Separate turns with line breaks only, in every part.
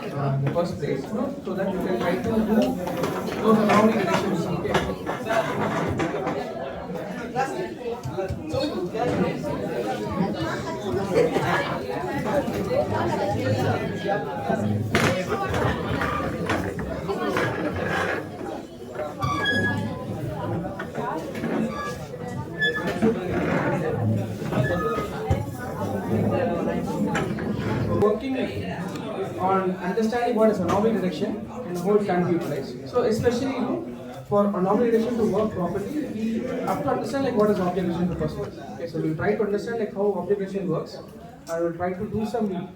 in the first place, so that you can try to do those anomaly detections. Working on understanding what is anomaly detection and how it can be utilized. So especially for anomaly detection to work properly, we have to understand like what is object detection in the first place. Okay, so we'll try to understand like how object detection works, and we'll try to do some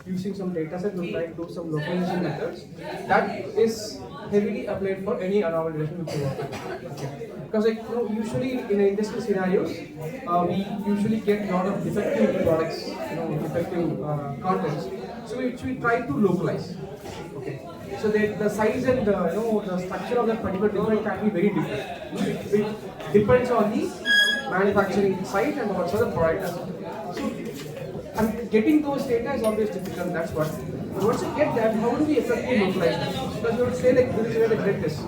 using some data set. We'll try to do some localization methods that is heavily applied for any anomaly detection which we work with. Okay. Because usually in industrial scenarios, we usually get a lot of defective products, defective contents. So we try to localize. Okay. So the size and the structure of that particular defect can be very different. It depends on the manufacturing site and also the product as well. So and getting those data is always difficult. That's what. Once you get that, how do we effectively localize it? Because you would say like this is where the defect is,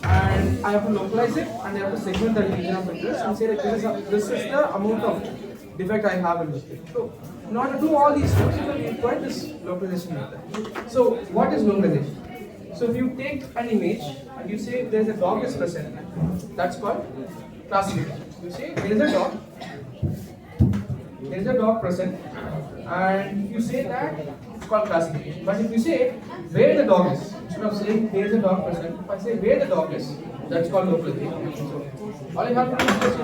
and I have to localize it, and I have to segment the region of interest and say like this is the amount of defect I have in this thing. So in order to do all these steps, you require this localization method. So what is localization? So if you take an image and you say there is a dog is present, that's called classification. You say there is a dog present, and you say that it's called classification. But if you say where the dog is, instead of saying there is a dog present, if I say where the dog is, that's called localization. So all you have to do is just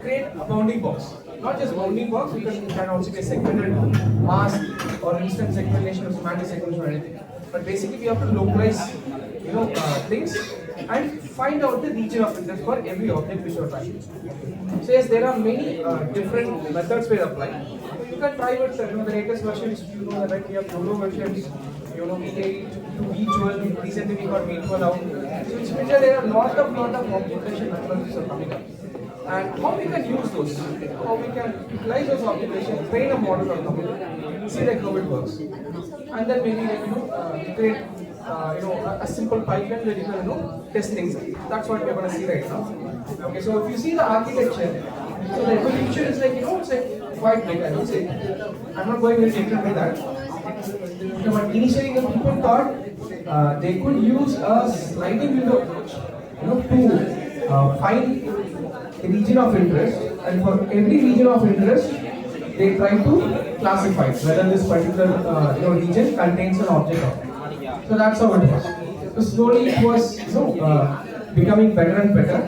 create a bounding box. Not just bounding box, you can also be a segmented mask or instant segmentation or semantic segmentation or anything. But basically we have to localize things and find out the region of interest for every object which you are trying. So yes, there are many different methods we apply. You can try with the latest versions. That we have YOLO versions. V8 to V12. Recently we got V12 out. So it's means there are lot of object detection methods which are coming up. And how we can use those? How we can utilize those object detection, train a model on computer, see like how it works, and then maybe create a simple pipeline where you can test things. That's what we are going to see right now. Okay, so if you see the architecture, so the evolution is like it's like quite big. I would say. I'm not going into detail with that. But initially, the people thought they could use a sliding window approach, to find a region of interest, and for every region of interest, they try to classify whether this particular region contains an object or not. So that's how it was. So slowly it was becoming better and better.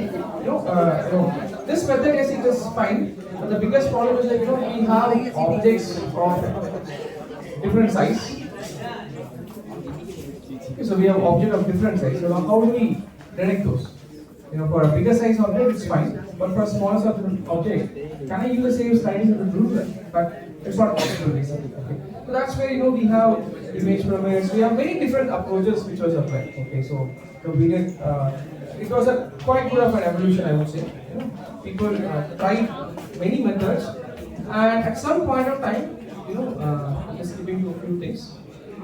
This method, yes, it is fine, but the biggest problem is that we have objects of different size. Okay, so we have objects of different size. So how do we detect those? For a bigger size object, it's fine, but for a smaller size object, can I use the same sliding with the ruler? But it's not possible basically. Okay. So that's where we have image profiles. We have many different approaches which was applied. Okay, so we did. It was a quite good of an evolution, I would say. People tried many methods, and at some point of time, just skipping to a few things.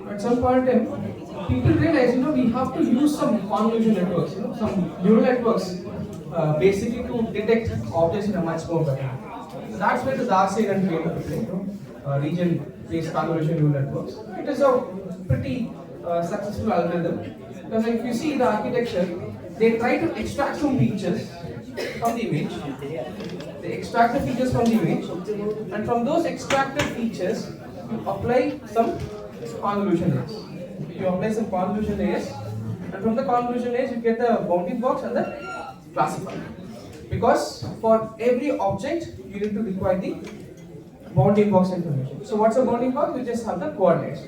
At some point in time, people realize, we have to use some convolution networks, some neural networks, basically to detect objects in a much more better way. So that's where the RCN came into play, region-based convolution neural networks. It is a pretty successful algorithm, because if you see the architecture, they try to extract some features from the image. They extract the features from the image, and from those extracted features, you apply some convolution layers. You apply some convolution layers, and from the convolution layers, you get the bounding box and the classifier. Because for every object, you need to require the bounding box information. So what's a bounding box? We just have the coordinates,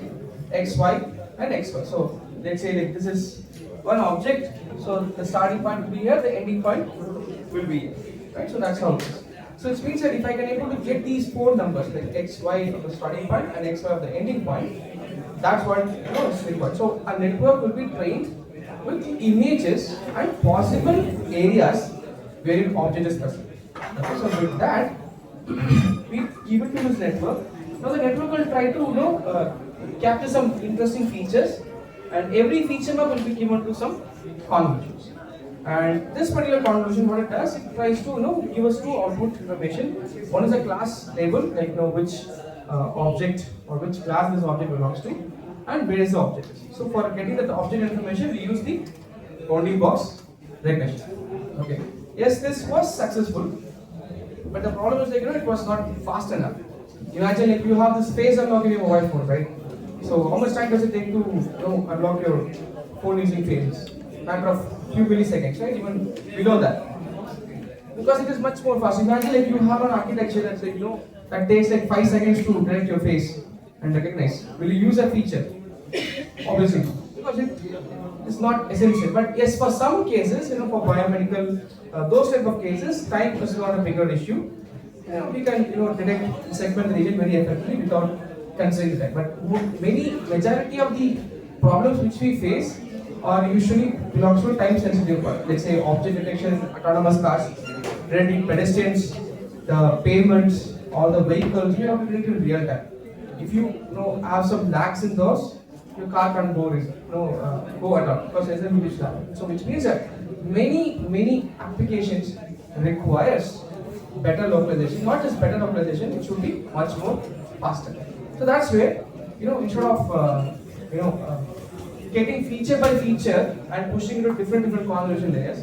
x, y, and xy. So let's say like this is one object. So the starting point will be here, the ending point will be here. Right? So that's how it is. So it means that if I can able to get these four numbers, like x, y of the starting point and x, y of the ending point, that's what is required. So a network will be trained with images and possible areas where an object is present. Okay, so with that, we give it to this network. Now the network will try to capture some interesting features, and every feature map will be given to some convolutions. And this particular convolution, what it does, it tries to give us two output information. One is a class label, like which object or which class this object belongs to, and where is the object. So for getting that object information, we use the bounding box recognition. Okay. Yes, this was successful, but the problem is it was not fast enough. Imagine if you have this face unlock in your mobile phone, right? So how much time does it take to unlock your phone using faces? Matter of few milliseconds, right? Even below that, because it is much more fast. Imagine if you have an architecture that's that takes like 5 seconds to detect your face and recognize. Will you use that feature? Obviously, because it is not essential. But yes, for some cases, for biomedical, those type of cases, time is not a bigger issue. We can detect segment the region very effectively without considering that. But majority of the problems which we face are usually belongs to time sensitive part. Let's say object detection, autonomous cars, detecting pedestrians, the pavements, all the vehicles. You have to detect in real time. If you have some lags in those, your car can't go at all because there's a huge lag. So which means that many applications requires better localization. Not just better localization, it should be much more faster. So that's where instead of getting feature by feature and pushing into different convolution layers,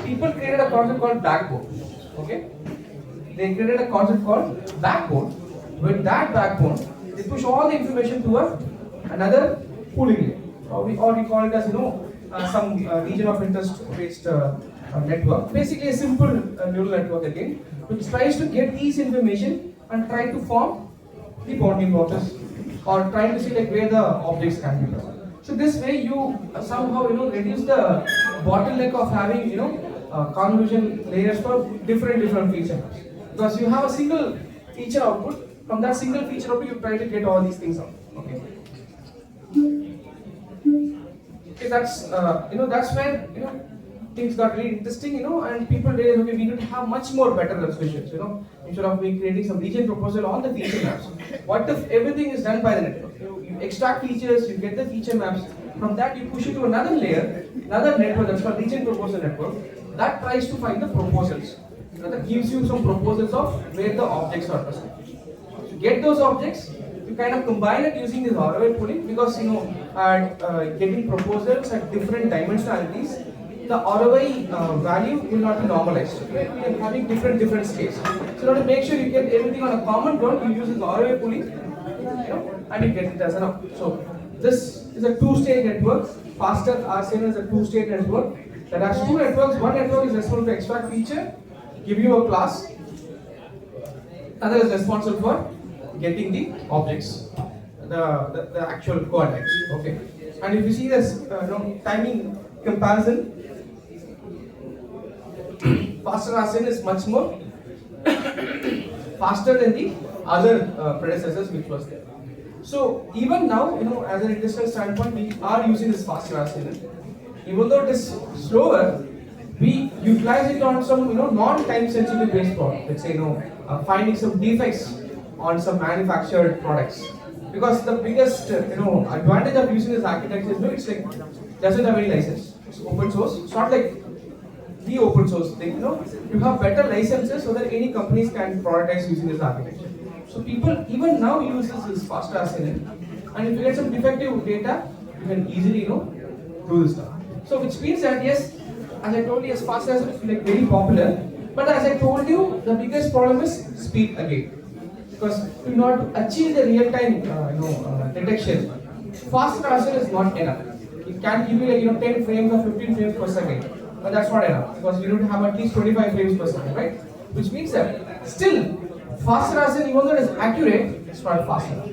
people created a concept called backbone. Okay, they created a concept called backbone. With that backbone, they push all the information to another pooling layer, or we call it as some region of interest based network. Basically, a simple neural network again, which tries to get these information and try to form the bounding boxes, or trying to see like where the objects can be present. So this way you somehow reduce the bottleneck of having convolution layers for different feature maps, because you have a single feature output. From that single feature output, you try to get all these things out. Okay. Okay, that's where things got really interesting, and people realized, okay, we need to have much more better resolutions, instead of me creating some region proposal on the feature maps. What if everything is done by the network? You extract features, you get the feature maps, from that you push it to another layer, another network that's called region proposal network, that tries to find the proposals. That gives you some proposals of where the objects are present. To get those objects, you kind of combine it using this ROI pooling, because getting proposals at different dimensionalities, the ROI value will not be normalized. Okay? We are having different states. So to make sure you get everything on a common ground, you use this ROI pooling, and you get it as an output. So this is a two-stage network. Faster RCN is a two-stage network that has two networks. One network is responsible to extract feature, give you a class. Another is responsible for getting the objects, the actual coordinates. Okay. And if you see this timing comparison, faster RCN is much more faster than the other predecessors which was there. So even now, as an industrial standpoint, we are using this faster RCN. Even though it is slower, we utilize it on some non-time sensitive based product. Let's say finding some defects on some manufactured products. Because the biggest advantage of using this architecture is it's like doesn't have any license. It's open source. It's not like the open source thing. You have better licenses so that any companies can productize using this architecture. So people even now use this faster RCN, and if you get some defective data, you can easily do this stuff. So which means that yes, as I told you, as fast as it's like very popular, but as I told you, the biggest problem is speed again. Because to not achieve the real-time detection, faster RCN is not enough. It can give you like 10 frames or 15 frames per second, but that's not enough, because you need to have at least 25 frames per second, right? Which means that still faster RCN, even though it is accurate, it's not fast enough.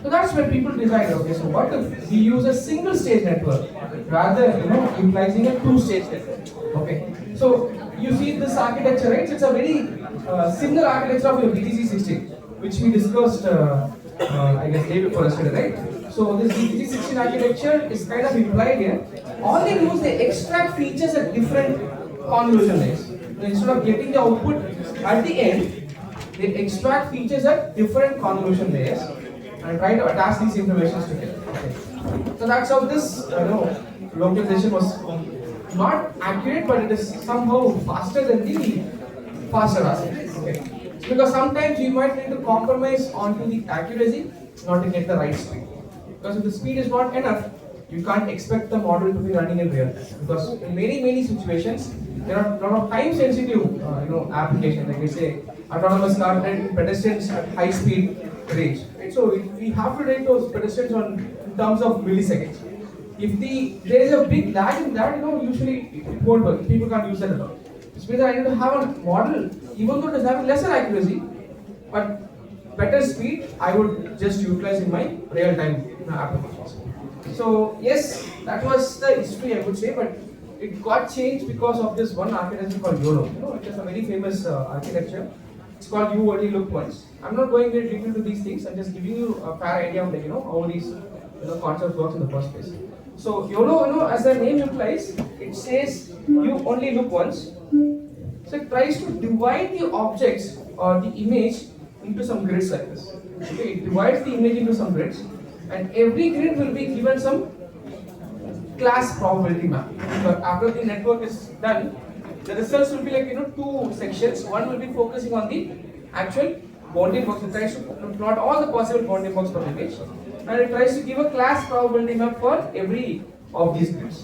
So that's when people decide, okay, so what if we use a single stage network rather utilizing a two-stage network? Okay, so you see this architecture, right? It's a very similar architecture of your BTC16, which we discussed, I guess, day before yesterday, right? So this BTC16 architecture is kind of implied here. All they do is they extract features at different convolution layers. So instead of getting the output at the end, they extract features at different convolution layers and try to attach these informations together. Okay. So that's how this localization was not accurate, but it is somehow faster than the faster assay. Okay. Because sometimes you might need to compromise onto the accuracy not to get the right speed. Because if the speed is not enough, you can't expect the model to be running in real time. Because in many situations, there are a lot of time sensitive applications, like we say autonomous car and pedestrians at high speed range. Right? So we have to rate those pedestrians in terms of milliseconds. If there is a big lag in that, usually it won't work. People can't use that at all. Which means I need to have a model, even though it is having lesser accuracy, but better speed, I would just utilize in my real-time applications. So yes, that was the history, I would say, but it got changed because of this one architecture called YOLO. It is a very famous architecture. It's called You Only Look Once. I'm not going very deep into these things. I'm just giving you a fair idea of how these concepts work in the first place. So YOLO, as the name implies, it says you only look once. So it tries to divide the objects or the image into some grids like this. Okay, it divides the image into some grids, and every grid will be given some class probability map. But after the network is done, the results will be like two sections. One will be focusing on the actual bounding box. It tries to plot all the possible bounding box per image, and it tries to give a class probability map for every of these grids.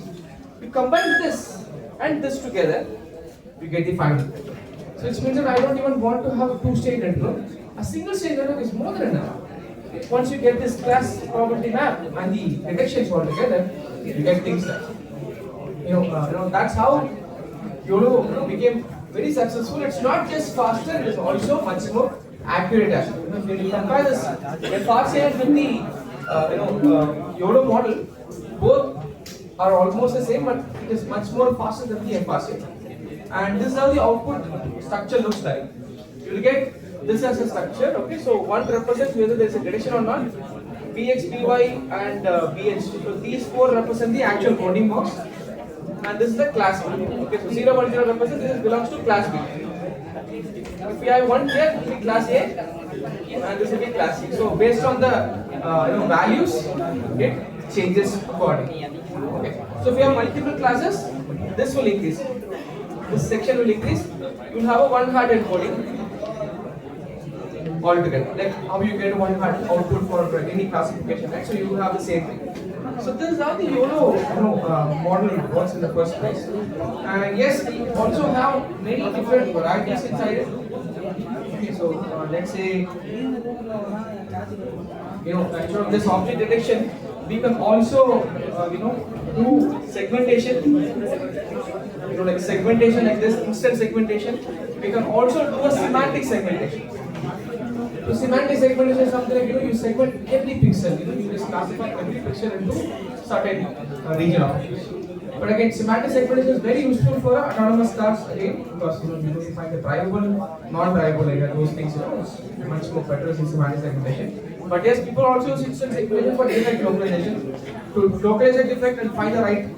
You combine this and this together, you get the final. So it means that I don't even want to have a two-stage network. A single-stage network is more than enough. Once you get this class probability map and the detections all together, you get things like that's how YOLO became very successful. It's not just faster; it is also much more accurate as well. When you compare this FRCN with the YOLO model, both are almost the same, but it is much more faster than the FRCN. And this is how the output structure looks like. You will get this as a structure. Okay, so one represents whether there is a detection or not. BX, BY, and BH. So these four represent the actual bounding box, and this is the class B. Okay, so 0, 1, 0 represents this belongs to class B. If we have one here, it will be class A, and this will be class C. So based on the values, it changes accordingly. Okay, so if we have multiple classes, this will increase. This section will increase. You will have a one-hard encoding altogether. Like how you get one hard output for any classification, right? So you will have the same thing. So this is how the YOLO model works in the first place. And yes, we also have many different varieties inside it. Okay, so let's say instead of this object detection, we can also do segmentation. Like segmentation like this, instant segmentation. We can also do a semantic segmentation. So semantic segmentation is something like you segment every pixel. You just classify every pixel into certain region of it. But again, semantic segmentation is very useful for autonomous cars again because you find the drivable, non-drivable area, those things. It's much more better in semantic segmentation. But yes, people also use instant segmentation for defect localization to localize a defect and find the right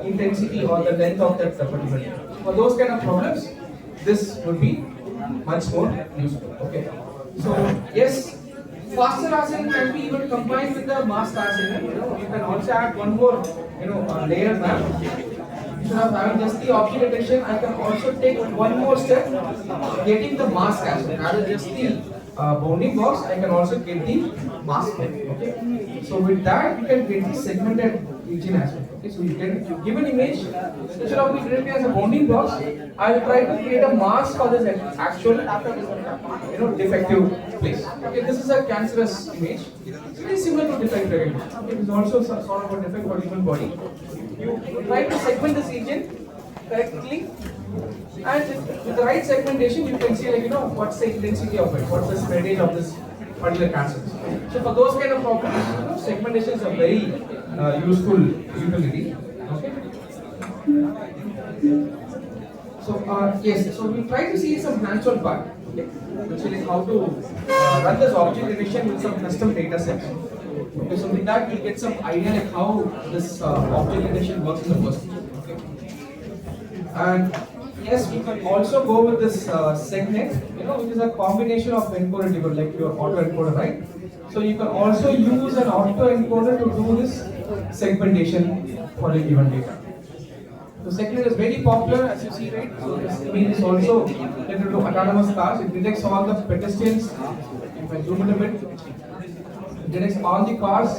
intensity or the length of that particular defect. For those kind of problems, this would be much more useful. Okay. So yes, faster assay can be even combined with the masked assay. You can also add one more layer map. Instead of having just the object detection, I can also take one more step, getting the mask assay. Rather than just the bounding box, I can also get the mask. Okay. So with that, you can get the segmented region as well. Okay. So you can give an image. Instead of creating as a bounding box, I will try to create a mask for this actual defective place. Okay. This is a cancerous image. It's very similar to defect recognition. Okay. It is also sort of a defect for human body. You try to segment this region correctly, and with the right segmentation, you can see what's the intensity of it, what's the spreadage of this particular cancer. So for those kind of problems, segmentation is a very useful utility. Okay. So yes, so we try to see some hands-on part, which is how to run this object detection with some custom data sets. Okay, so with that we'll get some idea like how this object detection works in the first place. Okay. And Yes, we can also go with this segment, which is a combination of encoder decoder, like your auto encoder, right? So you can also use an auto encoder to do this segmentation for a given data. The segment is very popular, as you see, right? So this image is also related to autonomous cars. It detects all the pedestrians. If I zoom in a bit, it detects all the cars,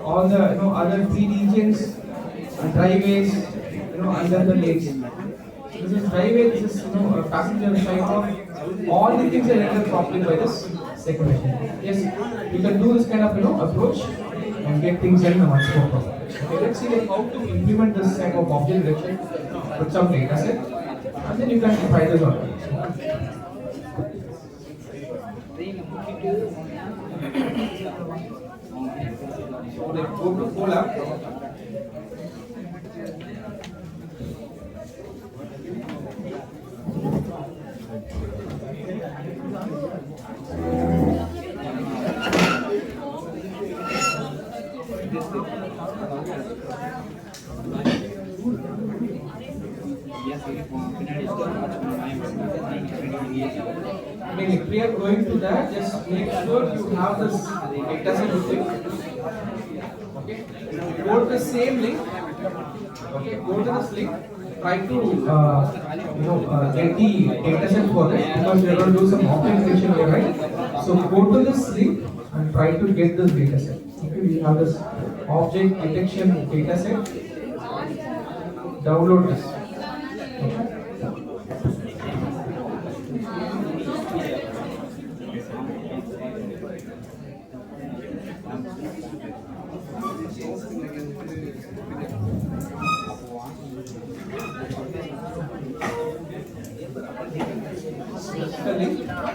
all the other free regions, driveways, under the lanes. This is driveway, this is a passenger side of all the things are rendered properly by this segmentation. Yes, you can do this kind of approach and get things done much more properly. Okay, let's see like how to implement this type of object detection with some data set, and then you can try this on. So like go to Colab. I mean, if we are going to that, just make sure you have this data set with you. Okay, go to the same link. Okay, go to this link. Try to get the data set for it because we are going to do some optimization here, right? So go to this link and try to get this data set. Okay, we have this object detection data set. Download this.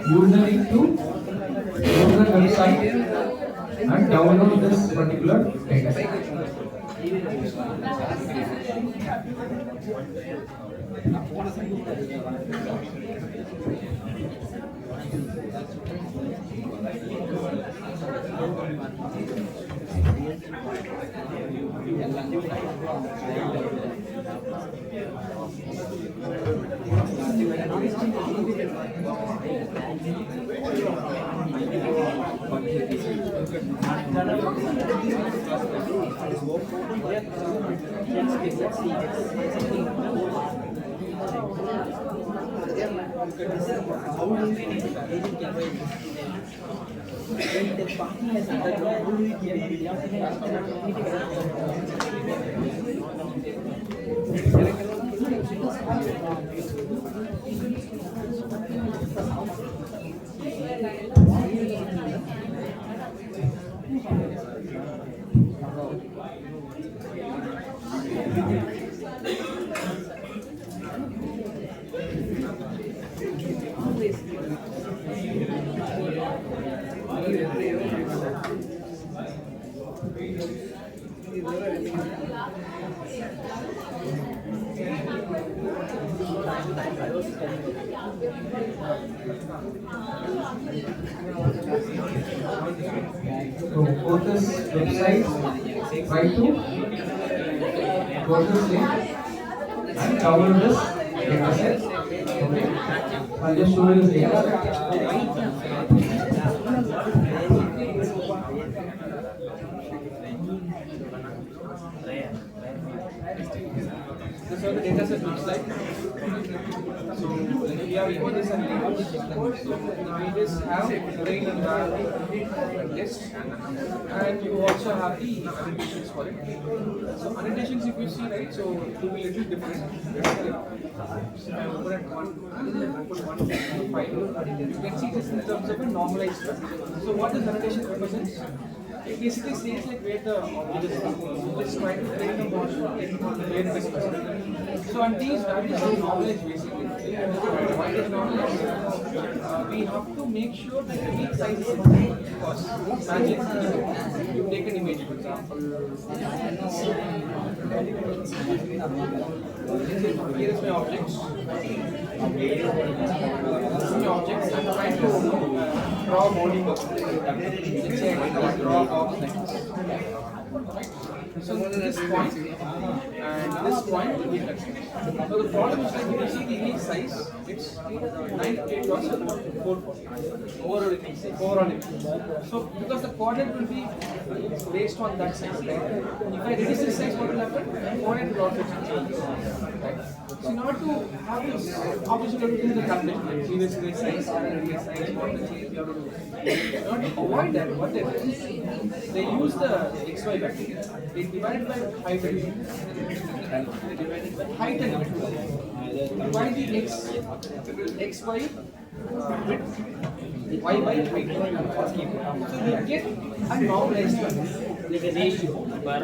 Use the link to go to the website and download this particular data set. So go to this website, try to go to this link and download this data set. Okay, I'll just show you this data set. This is how the data set looks like. So we have images and labels. So images have brain and list, and you also have the annotations for it. So annotations, if you see, right, so it will be a little different. So I open at one, open 1 to 5. You can see this in terms of a normalized structure. So what does annotation represents? It basically says like where the object is. Let's try to train a model where it is present. So and these values are knowledge basically. Why is knowledge? We have to make sure that the peak size is important because imagine you take an image for example. Here is my objects. This is my objects. I'm trying to draw body. Let's say I draw box like this. So this point and this point will be touching. So the problem is like if you see the image size, it's 9 cross 440 overall image. So because the coordinate will be based on that size, right? If I reduce this size, what will happen? Coordinate will also change. Right? So in order to have this, obviously you have to do the calculation, like previous image size, current image size, what the change you have to do. In order to avoid that, what they do, they use the XY vector. They divide by height and width. They divide it by height and width. Divide the XY width, y by height. So you get a normalized value.
Like a ratio per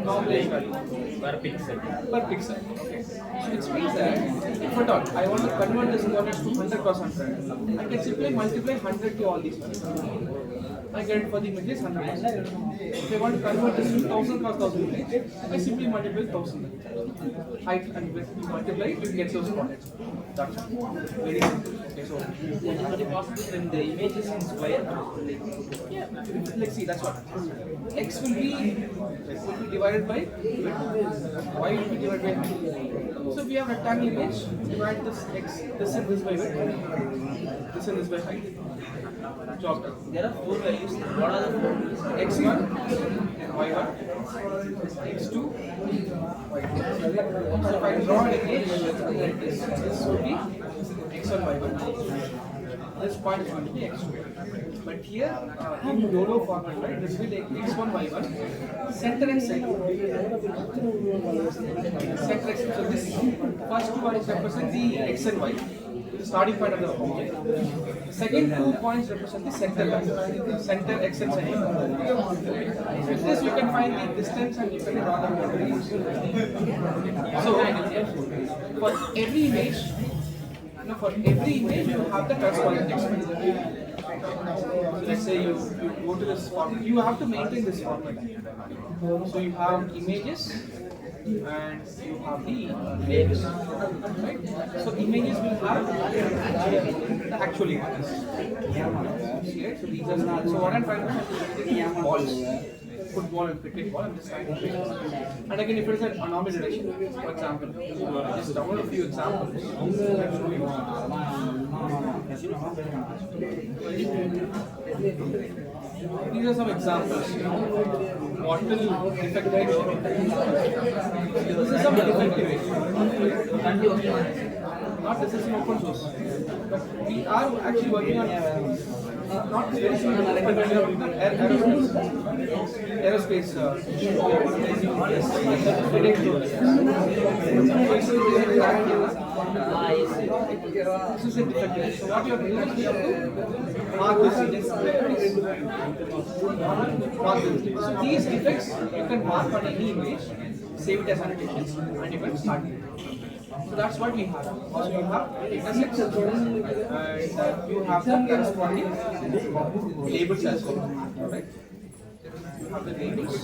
Normalized value
per pixel.
per pixel. Okay. So which means that if at all I want to convert this coordinates to 100 cross 100, I can simply multiply 100 to all these values. I get it for the images 100%. If I want to convert this to 1000 cross 1000 images, I simply multiply 1000. Height and width you multiply, you get those coordinates. That's it. Very simple. Okay, so
That is very possible when the image is in square.
yeah, let's see. That's what x will be divided by width, y will be divided by height. So if we have rectangle image, divide this x, this and this by width, this and this by height. Job done.
There are 4 values. What are the 4 values?
x1, y1, x2, y2. So if I draw an image like this would be x1, y1. This point is going to be x2. But here, in YOLO format, right, this will be like x1, y1, center and side. Center x. So this first two points represent the x and y. The starting point of the object. Second 2 points represent the center line, center x and center. With this you can find the distance and you can draw the boundaries. So for every image, you have the corresponding text. Let's say you go to this format, you have to maintain this format. So you have images and you have the labels, right? So images will have the actual images. See, right? So these are so what I'm trying to do is balls, football and cricket ball. I'm just trying to make. And again, if it is an anomaly direction, for example, just download a few examples. I'll show you. These are some examples. Bottle defectivation. This is some defectivation. Not necessarily open source, but we are actually working on not very simple aerospace. This is a defect. So what you have to do is you have to mark this. So these defects you can mark on any image, save it as annotations, and you can start it. So that's what we have. So you have datasets and you have the corresponding labels as well. Right? You have the labels.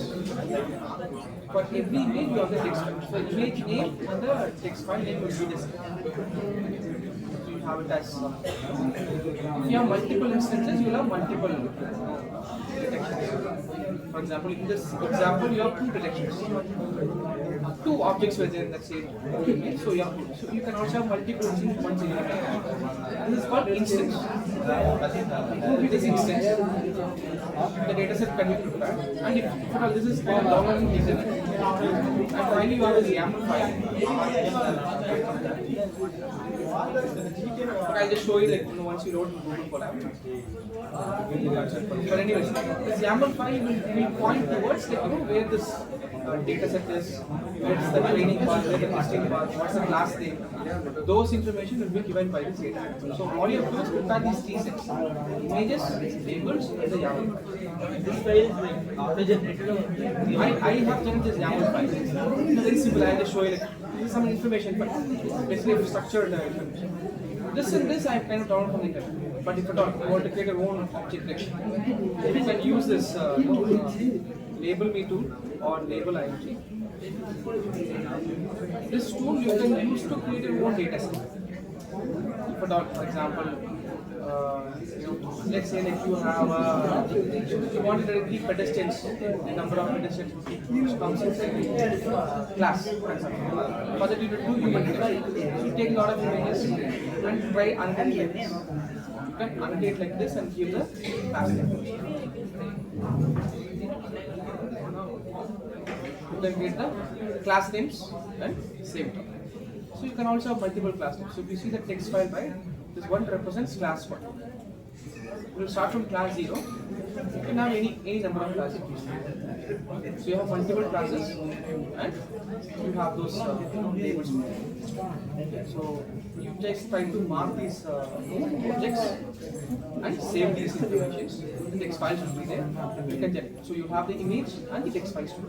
For every image you have the text file. So image name and the text file name will be the same. So you have it as if you have multiple instances, you will have multiple detections. For example, in this example, you have 2 detections. 2 objects were there in that same image, so you can also have multiple ones in one image. This is called instance. This instance, the dataset can be prepared, and if at all this is called downloading the internet. And finally, you have this YAML file. But I'll just show you like once you load Google Colab. But anyways, this YAML file will point towards like where this data set is, where's the training part, where the testing part, what's the class name. Those information will be given by this data. So all you have to do is prepare these 3 sets: images, labels, and the YAML file.
This file is like auto-generated or
I have generated this YAML file. It's very simple. I'll just show you like this is some information, but basically structured information. This and this I have kind of downloaded from the internet. But if at all you want to create your own object collection, you can use this label me tool or label IMG. This tool you can use to create your own data set. If at all, for example, let's say like you have you want to directly pedestrians, the number of pedestrians which comes inside class, for example. For that you will do human detection. You take a lot of images and try annotate like this. You can annotate like this and give the class name. You can get the class names and save it. So you can also have multiple class names. So if you see the text file, right, this one represents class 1. You will start from class 0. You can have any number of classes. So you have multiple classes and you have those labels. So you just try to mark these objects and save these informations. The text files will be there. You can generate. So you have the image and the text files too.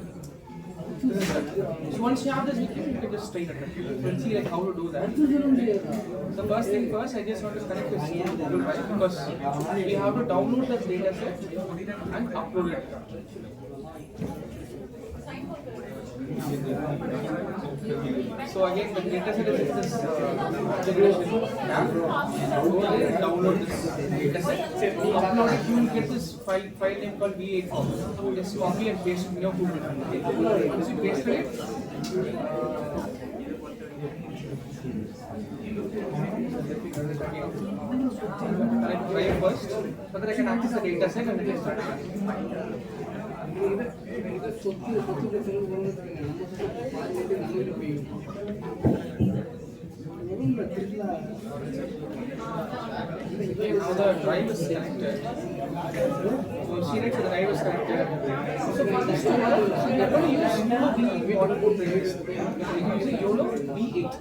So once you have this with you can just train it. You will see like how to do that. The first thing first, I just want to connect this to Google Drive because we have to download the data set and upload it. So again, the data set is this generation app. Go there and download this data set. Upload it, you will get this file name called V8. Just copy and paste it in your Google Drive. Once you paste it, I try first, so that I can access the data set and then start. Now the drive is connected. So see that the drive is connected. So for this tool, we are going to use YOLO waterproof trays. We are using YOLO V8.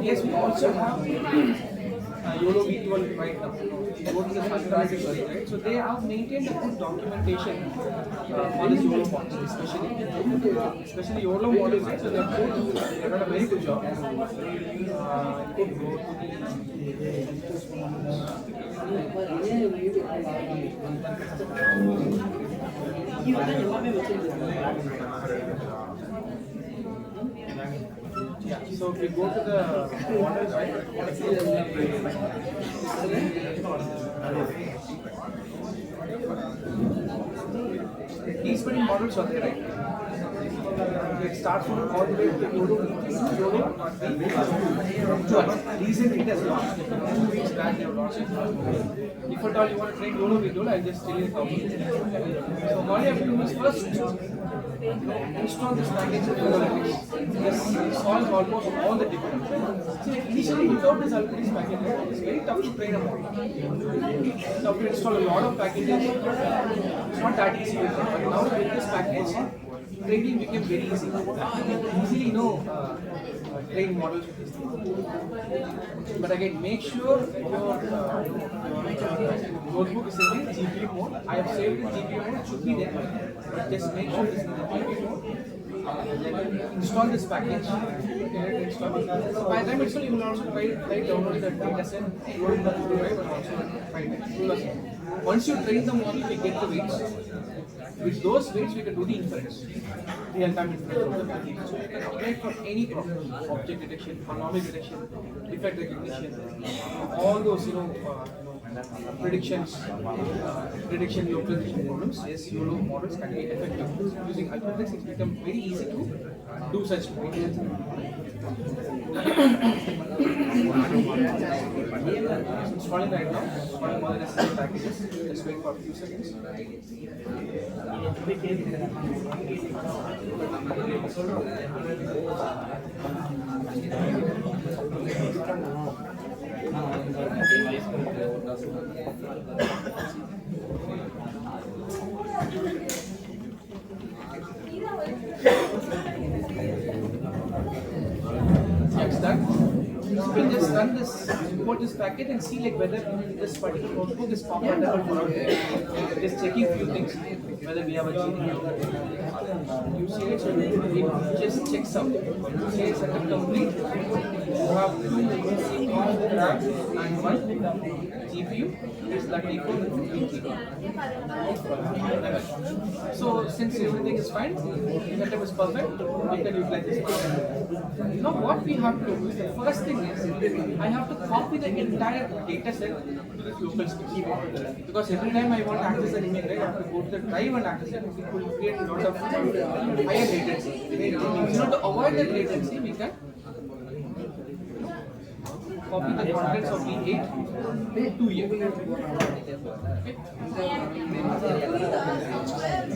Yes, we also have YOLO V12 right now. Go to the contract, right? So they have maintained a good documentation for this YOLO model, especially YOLO models. Right? So they have done a very good job. Could go yeah, so if we go to the models, right? These many models are there, right? It starts from all the way to YOLO 12. Recently it has launched. 2 weeks back they have launched it. If at all you want to train YOLO V12, I'll just tell you how to do it. So all you have to do is first install this package of analytics. This solves almost all the different. See, initially without this analytics package, it's very tough to train a model. Tough to install a lot of packages. It's not that easy. But now with this package, training became very easy. Easily train models with this thing. But again, make sure your notebook is in the GPU mode. I have saved in GPU mode, it should be there. But just make sure it's in the GPU mode. Install this package. So by the time install, you will also try downloading the data set. You will not drive and also try it. Once you train the model, we get the weights. With those weights, we can do the inference, real-time inference of the package. So you can apply it for any problem: object detection, anomaly detection, defect recognition, all those predictions, prediction, localization problems. Yes, YOLO models can be effective. Using algorithms, it's become very easy to do such things. Installing right now. Installing all the necessary packages. Just wait for a few seconds. It's done. You can just run this, import this packet and see like whether this particular notebook is compatible for us. Just checking few things, whether we have a GPU. You see it, so it just checks out. You say it's setup complete. You have 2 CPU, RAM and 1 GPU. Is that equal to 3 GB? So
since everything is fine, setup is perfect, you can utilize this part. Now what we have to do is, the first thing is, I have to copy the entire data set to the local space. Because every time I want to access an image, right, I have to go to the drive and access it. It will create a lot of higher latency. So to avoid that latency, we can copy the contents of V8 to here. Okay. So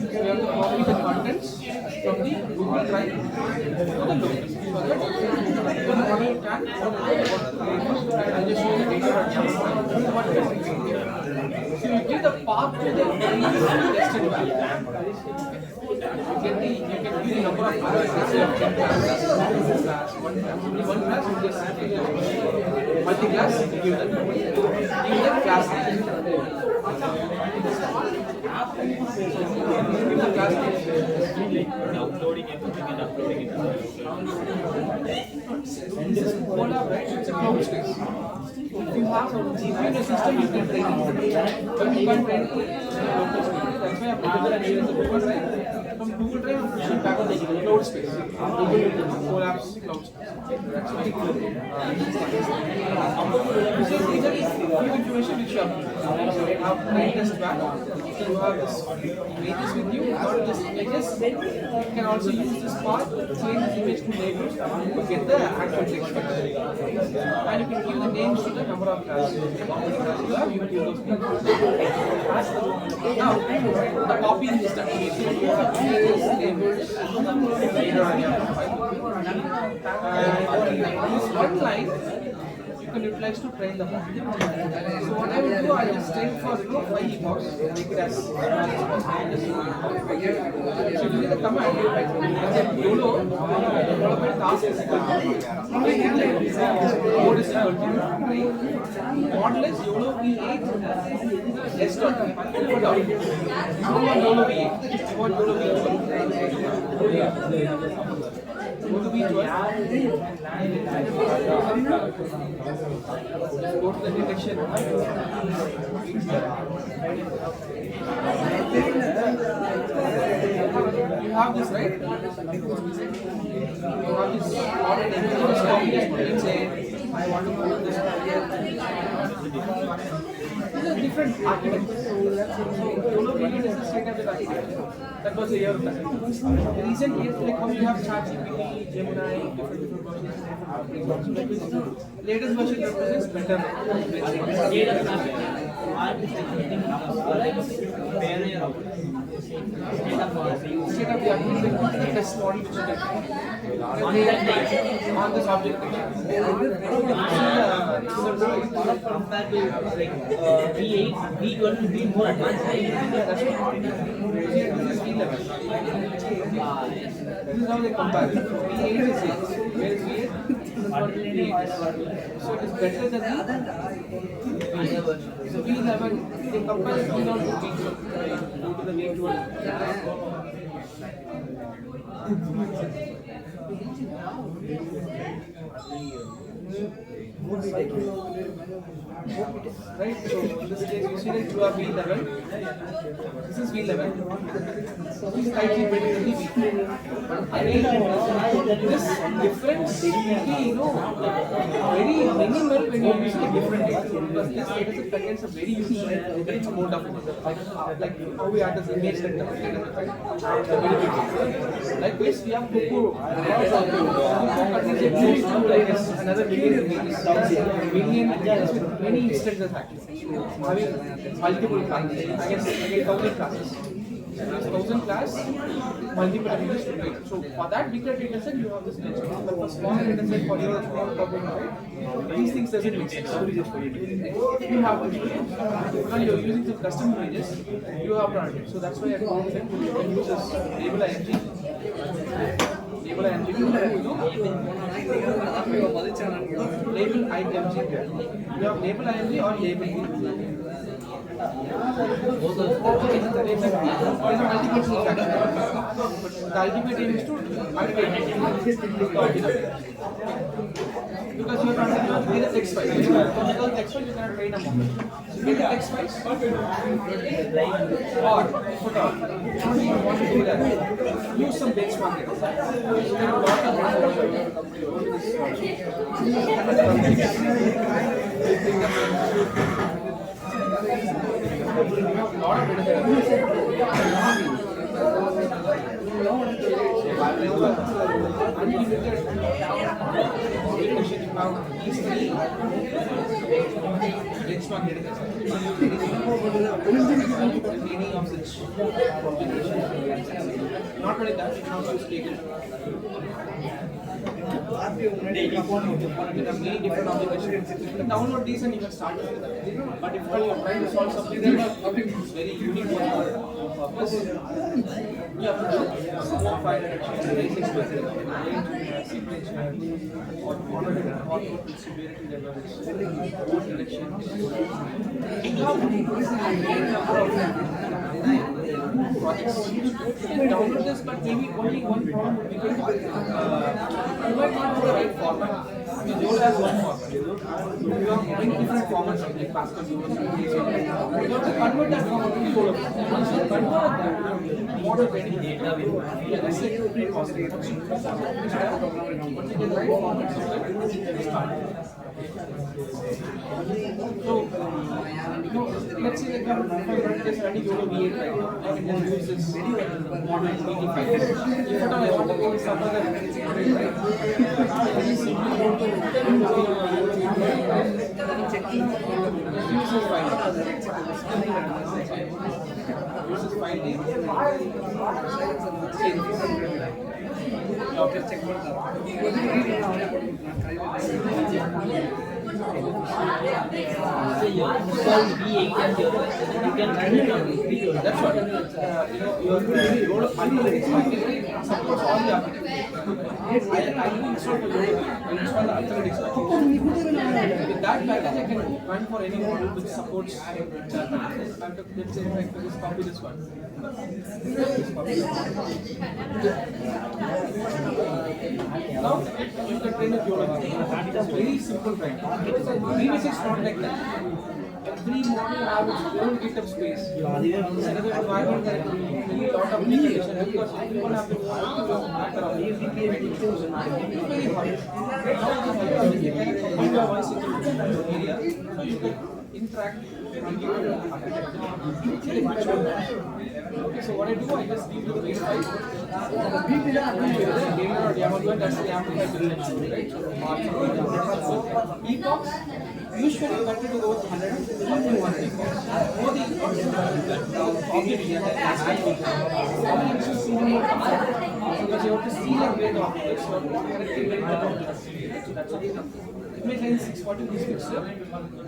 we have to copy the contents from the Google Drive to the local. So that the model can I'll just show you the data. So you give the path to the tested value. You can give the number of classes, let's say of 10 classes, one class, you just multi-class, give the class name. Give the class name.
Uploading everything and uploading it.
This is Ola, right? It's a cloud space. If you have a GPU in a system, you can train it. But you can't train it in a local space. That's why I'm particular and here is the Google Drive. From Google Drive, I'm pushing back on the cloud space. Collapse cloud space. That's very good. This is few information which you have. You have train test back. You have this images with you. Not just images. You can also use this part, change this image to labels to get the actual text. And you can give the names to the number of classes. How many classes you have, you can give those names. Now, the copying is done. You have labels, later on you have to file. This one line you can utilize to train the model. So what I will do, I will just train for 5 epochs, make it as small as possible. So you do the command, let's say YOLO, development task is equal to code is equal to train, model is YOLO V8 S dot put out. You want YOLO V8, you want YOLO V12. Go to V12. Go to the detection. You have this, right? You have this ordered images, let's say I want to put this here. These are different architectures. So YOLO V8 is the standard architecture. That was a year back. In recent years, like how you have ChatGPT, Gemini, different versions. Latest version represents better. State of the art latest model which is on this object.
Compared to like V8, V12 will be more advanced.
That's what this is V11. This is how they compare. V8 is here. Where is V8? V8. So it is better than V11. So V11, they compare V1 to V12. Go to the V12. Right, so in this case you see that you are V11. This is V11. This slightly better than the V12. Again, this difference will be, very minimal when you use a different data. Because this data set contains a very unique amount of like how we add this image set data set, right? It's a very big data. Likewise, we have Coco. Contains another million images. Million images with many instances actually. Having multiple classes. I guess again 1,000 classes. There's 1,000 class, multiple images to train. So for that bigger data set, you have this data set. But for smaller data set, for your small problem, right? These things doesn't make sense. You have to when you're using some custom images, you have to run it. So that's why I told them you can use this label IMG. Label IMG to label IMG. You have label IMG or label B. Both are multiple tools actually. But the ultimate aim is to because you are trying to get a text file. Without text file, you cannot train a model. So get the text files or put out. If you want to do that, use some benchmarking. So there are a lot not only that, you can also take it. There are many different applications. You can download these and you can start with them. But if you are trying to solve something that is very unique for your purpose, you have to do smoke file reduction, basic signature, or severity levels, reduction. Projects. You can download this, but maybe only one problem would be you might not have the right format. You don't have one format. You have many different formats like Pascal, you have to convert that format to Yolo. Once you convert that, model training data, let's say pre-processing. Once you get the right format, you start. So, let's say that I'm running Yolo V8 right now. I can just use this model V85. If at all I want to go with some other right, I just simply go to use this file. Use this file name. Object check
So you solve V8 and you can run it on V8.
That's what. Your load supports all the applications. I will install the load. I will install the alternate extraction. With that package, I can run for any model which supports that package. Let's say I can just copy this one. Now you can train with your It's very simple right now. Previously it's not like that. Every model has its own GitHub space. Another environment that very lot of application because people have to matter of it's very hard. Now you have one single area, so you can interact and give it architecture. Okay, so what I do, I just give you the main file. That's the amplifier, right? Epochs, usually better to go with 100 and 1 epochs. More the epochs, because you have to see the way the objects are correctly very the that's okay. It may line 640 this pixel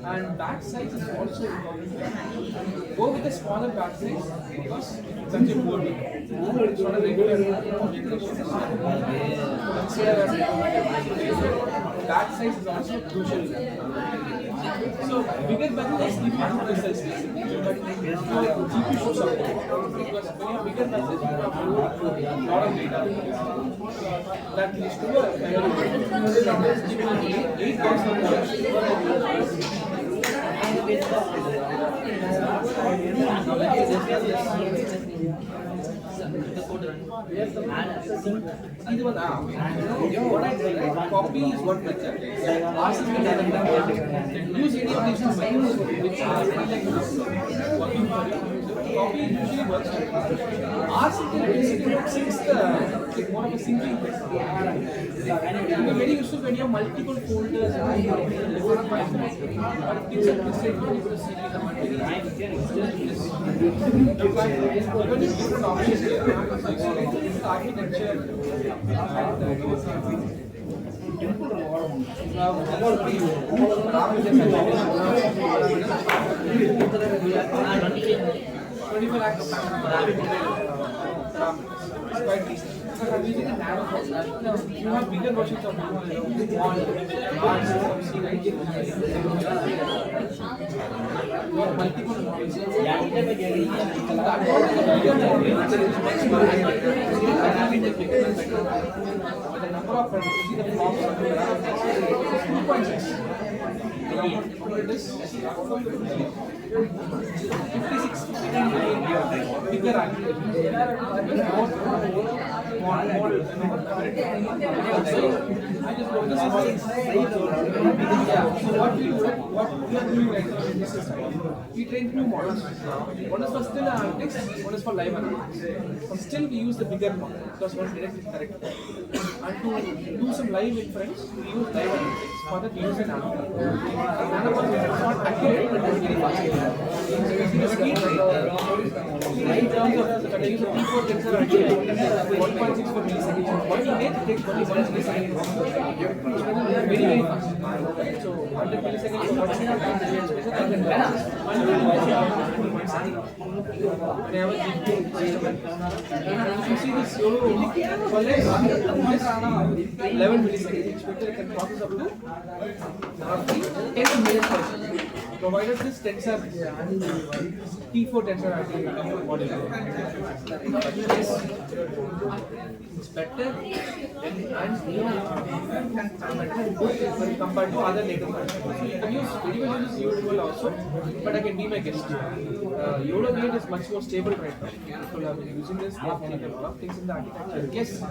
and back size is also important. Go with a smaller back size because that's your board. It's not a regular object. Consider back size is also crucial. So bigger batches give you more results basically. But GPU should support because when you have bigger batches, you have a lot of data. That leads to a memory. Give you 8,000. What I do, copy is one method. Ask me that use any of these two methods, which are like working for you. Copy usually works. Ask it basically since the one of a single method. It will be very useful when you have multiple folders and different files. But it's a mistake when you put a CD in the multi different options here. The architecture it's quite decent. I'm using a narrow processor. Now, you have bigger versions of you have multiple models. The number of 1.6. It is 56 bigger activity. Model. I just wrote this so what we are doing right now in this system, we train two models. One is for still analytics, one is for live analytics. For still we use the bigger model because one direct is correct. And to do some live inference, we use live analytics. For that we use an nano. Nano is not accurate but it's very fast. So we see the speed in terms of when I use a T4 tensor at 1.64 milliseconds. What you get, it takes only 1 millisecond. Very, very fast. So 100 milliseconds for 1 second, and then balance. 1 second. And I have a GPU system. If you see this YOLO college, 11 milliseconds. Expected it can process up to roughly 10 minutes per second. Provided this tensor T4 tensor model. It's better and when compared to other native platforms. So you can use very well use YOLO also, but I can be my guest. YOLO gate is much more stable right now. People have been using this, they have made a lot of things in the architecture. Yes,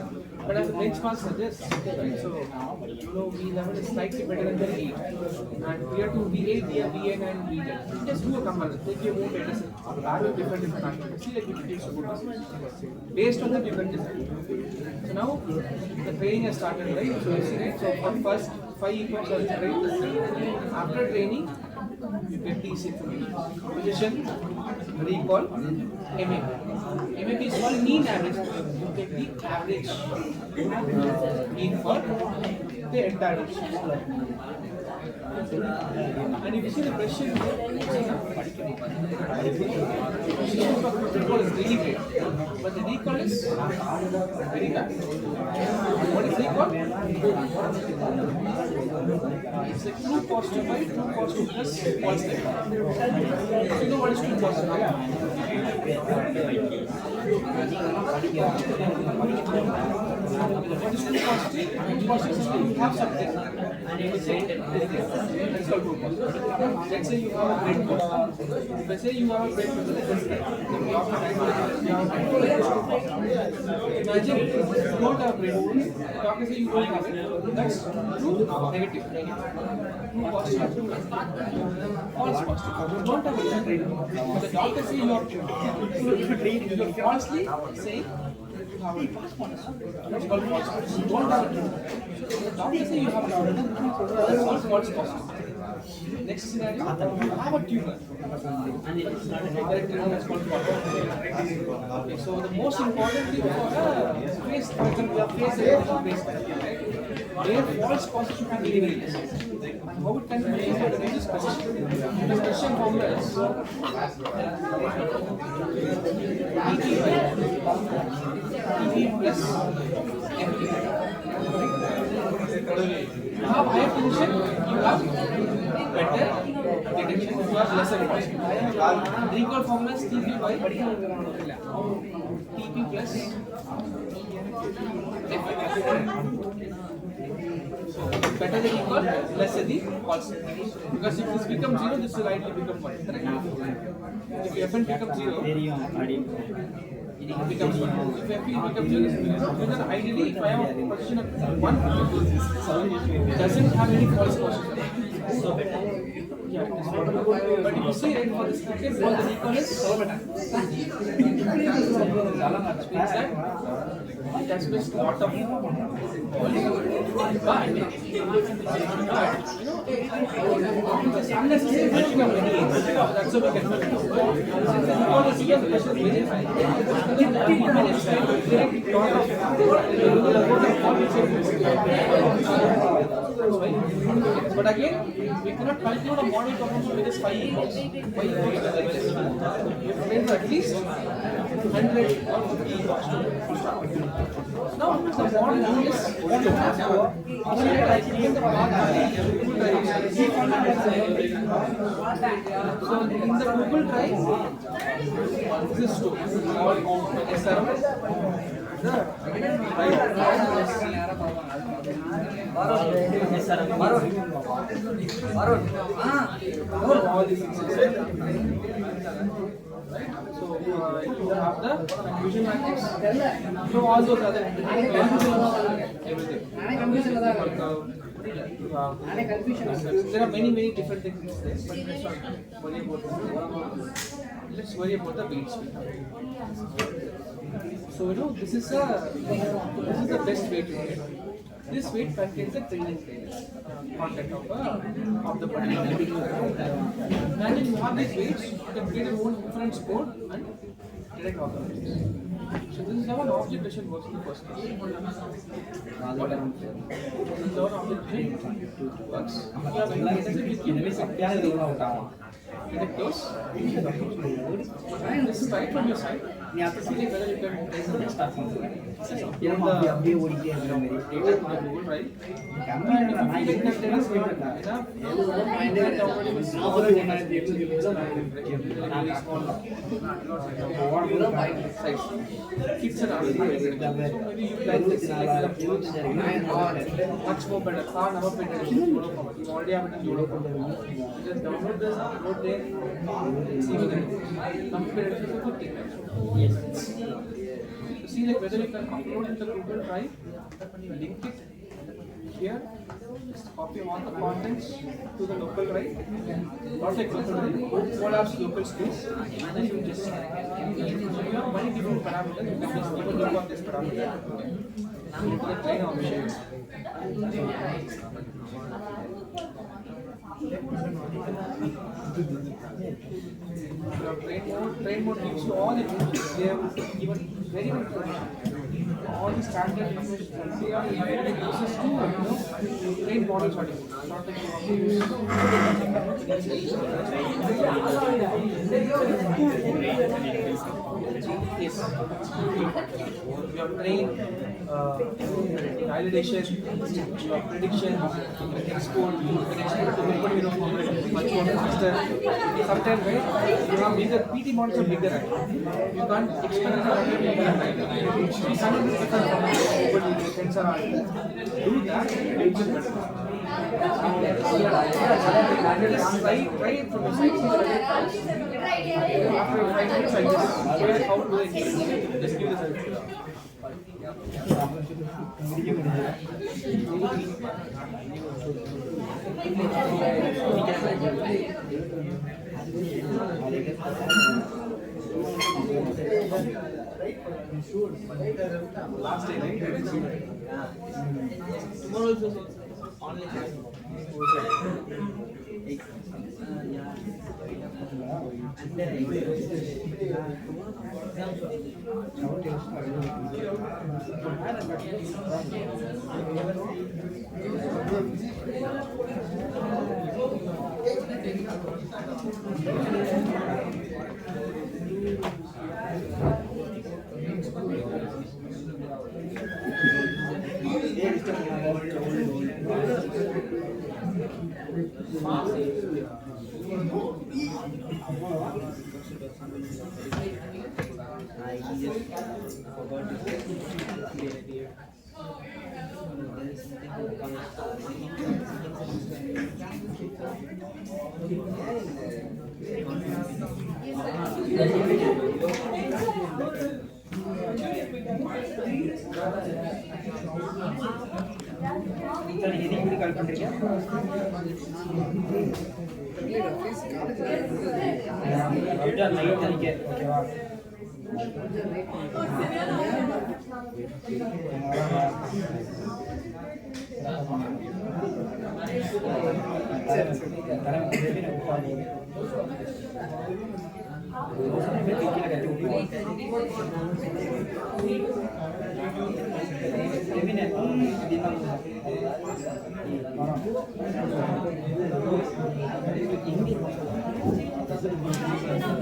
but as a benchmark suggests, right? So YOLO V11 is slightly better than the V8. And we are to V8, V9 and V10. Just do a comparison. Take your own data set. Add with different architectures. See like it takes a good based on the different design. So now the training has started, right? So you see, right? So for first 5 epochs are trained. After training, you get these information. Position, recall, MAP. MAP is called mean average. You take the average mean for the entire district. And if you see the question, recall is really great, but the recall is very bad. What is recall? It's like true positive by true positive plus false negative. So you know what is true positive? What is true positive? True positive is you have something and you say that's called true positive. Let's say you have a great positive. Let's say you have a great positive. Imagine you don't have great positive. Doctor say you don't have it. That's true negative. True positive. False positive. You don't have a great positive. But the doctor say you are falsely saying you have a false positive. That's called false positive. You don't have it. So the doctor say you have a that's called false positive. Next scenario, you have a tumor. That's called okay, so the most important thing for a face, for example, we have face right? Their false positive should be very less. How it can be made? This question. This question formula is EP plus MP. You have higher position, you have better detection, you have lesser detection. Recall formula is TP by TP plus FP. So better the recall, lesser the false. Because if this becomes 0, this will likely become 1. Correct? If Fn becomes 0, it becomes 1. If Fp becomes 0, it becomes 1. Then ideally, if I have a position of 1, it doesn't have any false position. So better. Yeah, it is better. But if you see right for this cricket ball, the recall is means that it has missed a lot of balls. But unless it's a question of many age, that's what we can do. Since the recall is here, the question is very high. Within 30 minutes, direct lot of but again, we cannot calculate a model performance with just 5 equals. 5 equals is like this. We have to train for at least 100 or 50 equals. Now, the model is so in the Google Drive, this is all SRM.
Yes, sir.
All these things. Right? So you have the confusion matrix. So all those other everything. There are many different things there, but let's worry about the weights. So this is the best weight to get. This weight contains the training content of the body. Imagine you have these weights, you can create your own different score and direct all the weights. So this is how an object decision works in the first place. This is how an object decision works. Direct those. This is right from your side. You have to see whether you can take the next start from there. Data from Google Drive. And if you feel like that data is not enough, you can download it with all the data. Very small size. Kids are so maybe you like this like much more better. Far never better. You already have it in Europe. Just download this, upload there, see whether it compare it with a good thing.
Yes.
See like whether you can upload in the Google Drive, link it here, just copy all the contents to the local drive, not like local drive, collapse local space, and then you just you have many different parameters. You can just even look on this parameter to the train option. Train mode gives you all the information. They have given very good information. All the standard information. They are even uses to train models are different. Not like you have to use. Yes. You have trained validation, you have prediction, you can export, you can export to open much more faster. Sometimes right, you have bigger PT models are bigger. You can't expand the we cannot do tensor do that, it's better. Try it from the side. After 5 minutes, I just how do I just give this. Last day, right? Tomorrow also online class.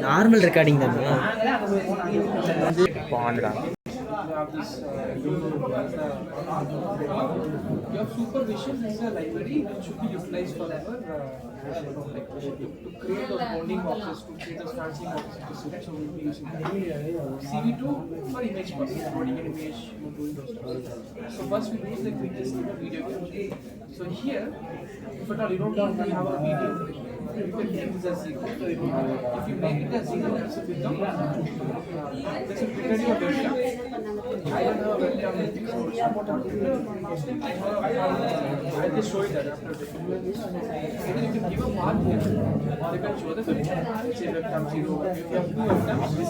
Normal recording தானே
You have have this your supervision is a library which should be utilized for our like to create those bounding boxes, to create those fancy boxes to select, so we'll be using that. CV2 for image processing, loading an image, doing those stuff. So first we use the quickest video capture. So here, if at all you don't want to have a video, you can make this as 0. If you make it as 0, this will become this will trigger your webcam. I don't have a webcam, so it's I'll just show you that after the then you can give a mark here. You can show the webcam. Say webcam 0. If you have 2 webcams, this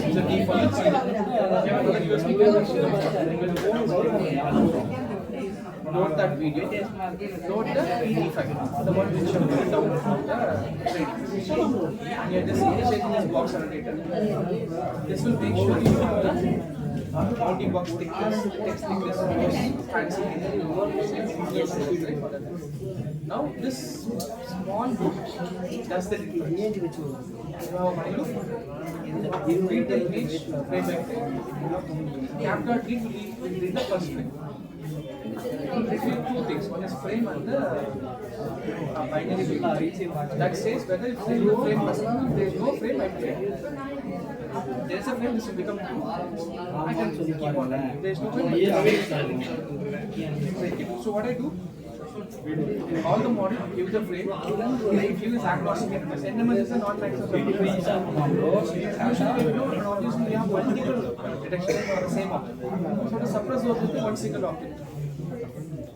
is the default 0. If you have another USB cable, load that video, load the PDF file, the one which you have downloaded from the trading. And you are just initiating this box annotator. This will make sure you have the bounding box thickness, text thickness, fancy. Now this small book does the difference. Now when you read the image frame by frame, camera read will read the first frame. It will two things. One is frame and the binary value. That says whether if there is no frame, if there is no frame, I frame. If there is a frame, this will become 2. I can keep on. If there is no frame, so what I do? All the model, give the frame, give this agnostic NMS. NMS is a non-maximum usually we have multiple detections for the same object. So to suppress those with one single object.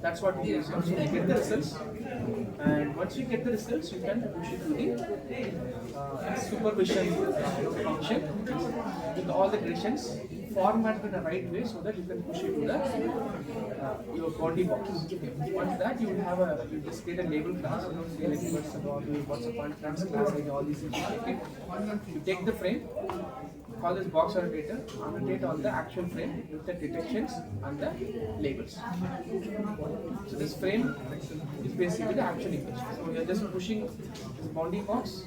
That's what we use. So we get the results, and once you get the results, you can push it to the supervision function with all the conditions formatted in the right way so that you can push it to the your body box. Once that, you will have a you just create a label class. You know, say like what's a point class, all these things. You take the frame. Call this box annotator, annotate on the actual frame with the detections and the labels. So this frame is basically the actual image. So we are just pushing this bounding box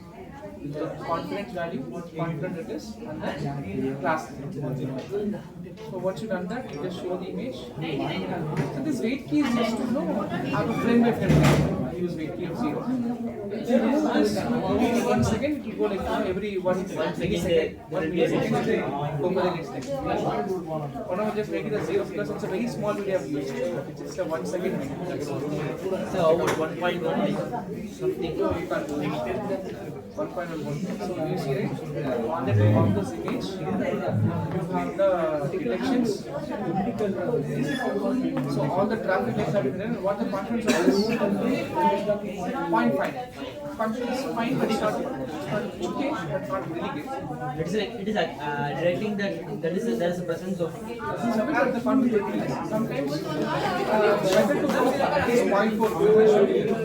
with the confidence value, what confident it is, and the class. So once you've done that, you just show the image. So this wait key is just to know how to frame by frame. Use wait key of 0. If you remove this, every 1 second it will go like every 1 millisecond, 1 millisecond it will go for the next thing. One of just make it a 0 because it's a very small video I've used. It's just a 1 second video.
So about 1.1 something.
So you can't do it. 1.1. So you see right, on the top of this image, you have the detections. So all the traffic lights have been there. What the functions of this? 0.5. Function is fine, but it's not okay, but not really good.
It is directing that there is a presence of.
The conflict sometimes better to go at least 0.4.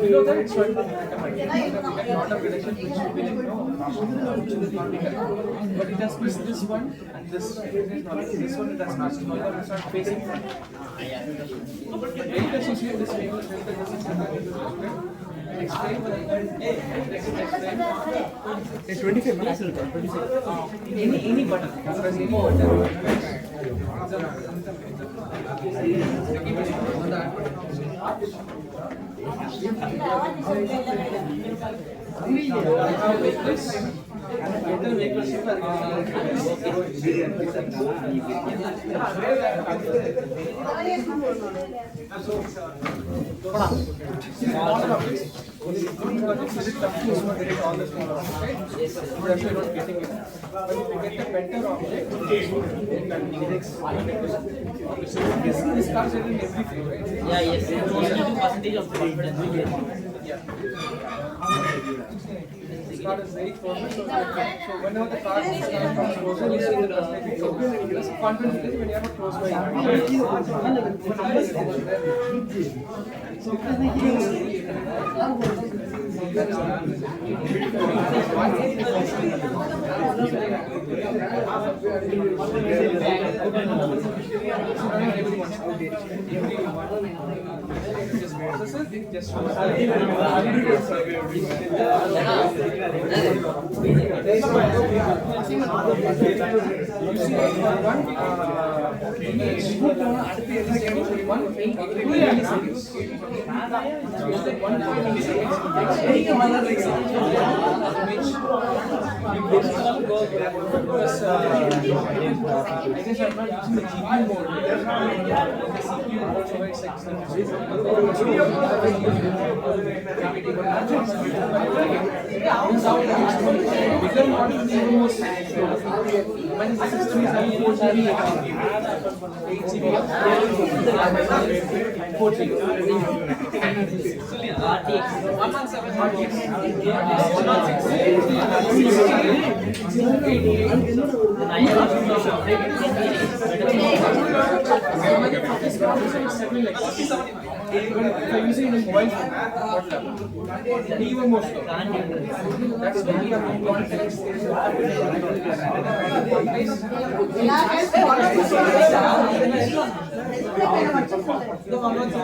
Below that, it's not recommended. We get a lot of reduction which will be like which will not be correct. But it has missed this one and this one it has missed because it's not facing front. But when you associate this way, explain.
It's 25 minutes.
Any button. Press any this starts in every frame, right?
Yeah, yes. Only 2% of confidence we get.
Yeah. This card is very close, so whenever the card comes closer, you see the percentage close. Because confidence is when you have a close by. Everyone wants outdated. Just process it, just bigger model is almost when the system is having 4 GB, 8 GB, 4 GB. 117 RTX, 116, if you're using a mobile phone, even more slow. That's when you have context. The 116,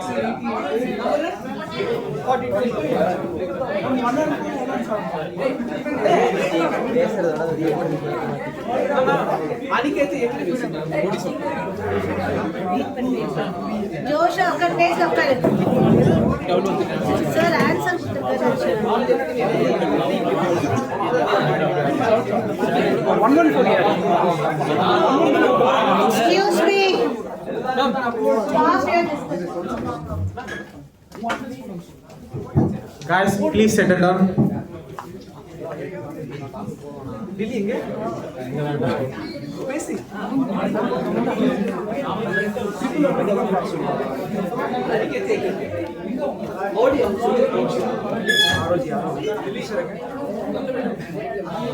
जोश अगर नहीं सब करे sir answer excuse me
Guys, please settle down.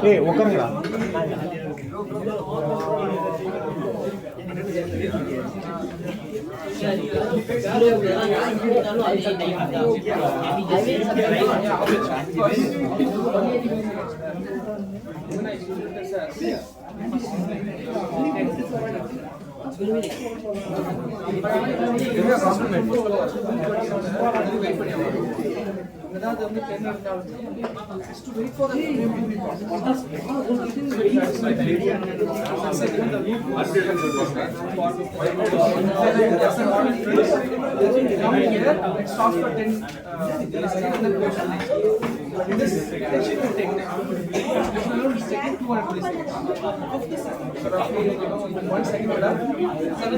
Hey, ఒకరిరా
In this section will take time. This will only take 200 seconds. So roughly, in 1 second, we'll have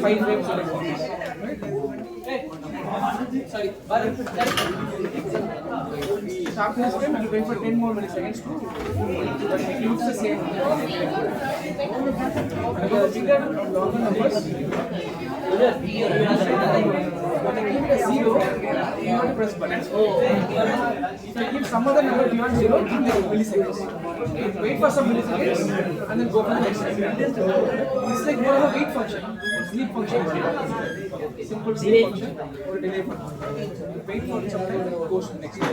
5 frames of response. Sorry, sharpness frame will wait for 10 more milliseconds to use the same. The bigger or longer numbers, when I give it a 0, you want to press button. If I give some other number beyond 0, give me milliseconds. Wait for some milliseconds and then go for the next step. It's like more of a wait function, sleep function. Simple sleep function or delay function. Wait for some time and it goes to the next step.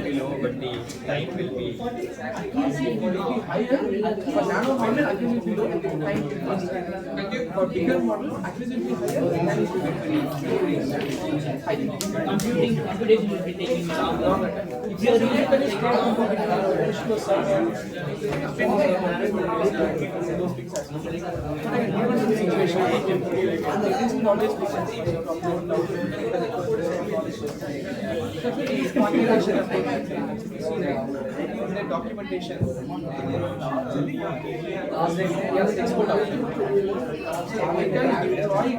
below, but the time will be
Higher, for nano model, accuracy will be low, time will be faster. For bigger model, accuracy will be higher, time will be high.
Computation will be taking longer.
If you are really strong computer, those things as well. But again, given the situation, it is not always frequency from down to configuration of the documentation. Yes, export option. So I can deploy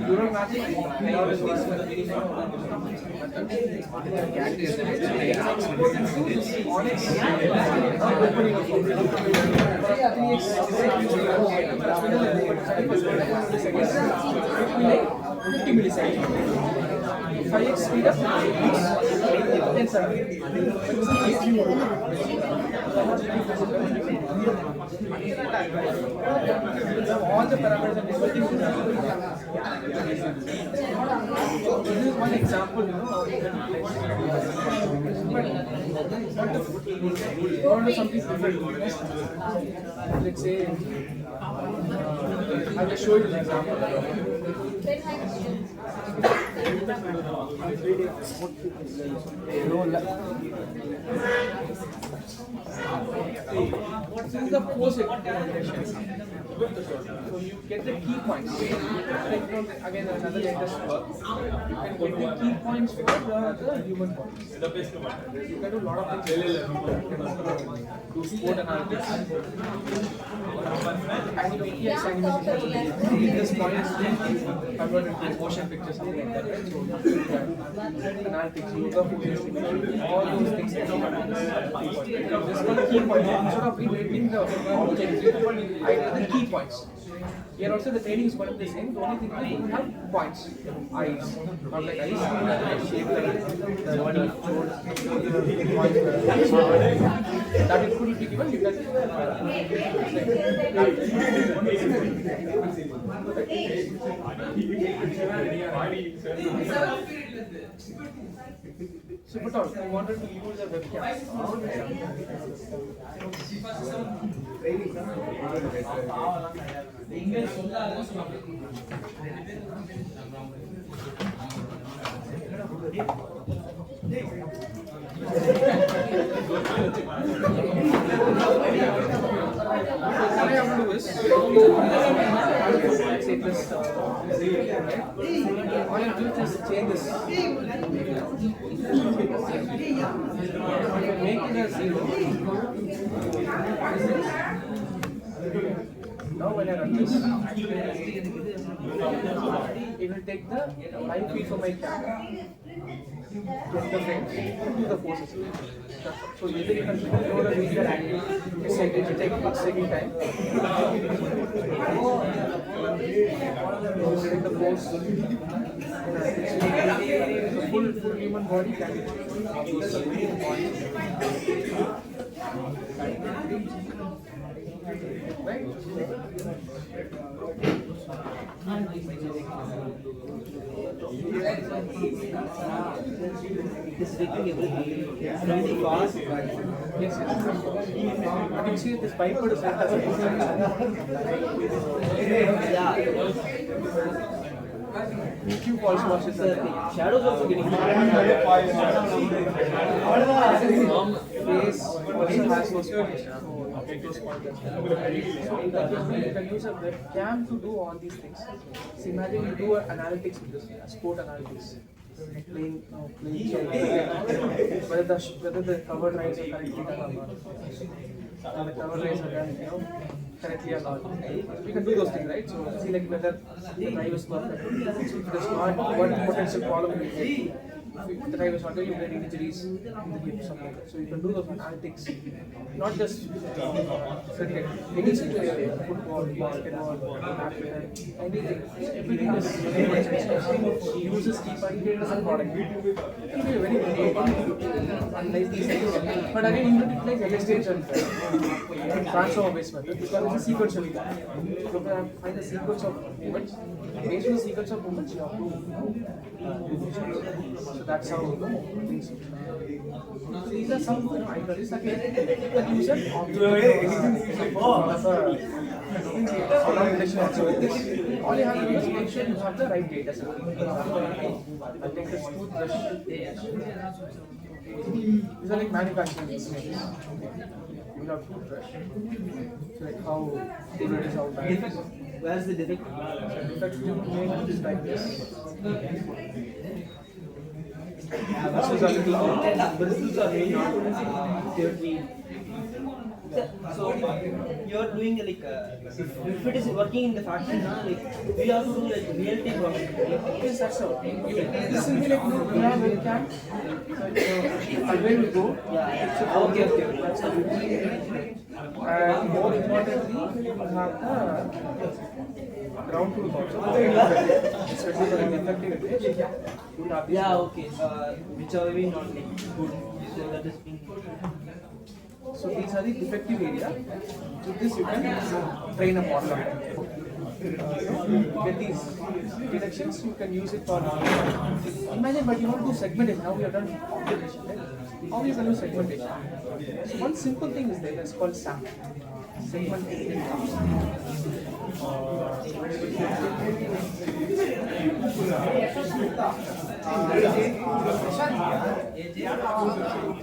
neural magic or these Onyx opening of 50 milliseconds. 5x speed up, 10 seconds. All the parameters and everything. This is one example, but You want to do something different. Let's say, I'll just show you an example. This is the post implementation. So you get the key points. Like, again, another latest work. You can get the key points for the human body. You can do a lot of things. Do sport analytics. Yes, animation. This point is converted into motion pictures, something like that. So analytics, yoga, all those things. This is the key point. Instead of rating the object, I do the key points. Here also the training is going to be the same. The only thing is you have points. Eyes. Not like eyes. Shape, the body, points. That it could be given. You can. So, but also, I wanted to use a webcam. What I have to do is, take this, all I have to do is just change this. Make it a 0. Now when I run this, it will take the live feed from my camera. Get the frames, do the forces. So either you can load a video angle, it's like it will take 1 second time. Take the force. The full human body can be right?
This taking everything really fast.
Yes. But you see this bipod is
Yeah.
YouTube also watches that.
Shadows also getting
Face also has those points. You can use a webcam to do all these things. So imagine you do analytics with this, sport analytics. Playing whether the cover drives are correctly done or not. And the cover drives are done, correctly or not. You can do those things, right? So see like whether the drive is perfect. If it is not, what potential problem you get. If the drive is not there, you get injuries in the game, something like that. So you can do those analytics, not just any situation, football, basketball, badminton, anything. Everything is uses keeper as a product. It will be very unlike these things. But again, you need like extension, transformer based method because it's a sequential. You can find the sequence of movements. Based on the sequence of movements, you have to. So that's how things. So these are some items that the user all you have to do is make sure you have the right data set. I'll take this toothbrush. These are like manufacturing things. You have toothbrush. So like how good it is out there.
Where's the defect?
Defect is like this.
Bristles are really not theory. So you're doing like if it is working in the factory now, like we have to do like real time work.
Yes, that's all. This will be like you have webcam. And where we go?
Yeah. Okay.
That's the and more importantly, you have the ground truth also. Especially for an effective image. You have this.
Yeah. Okay. Whichever way not like good. So that is being.
So these are the defective area. With this you can train a model on that. Get these detections, you can use it for imagine, but you want to do segmentation. Now we have done observation, right? how you can do segmentation. So one simple thing is there that's called SAM. Segmentation.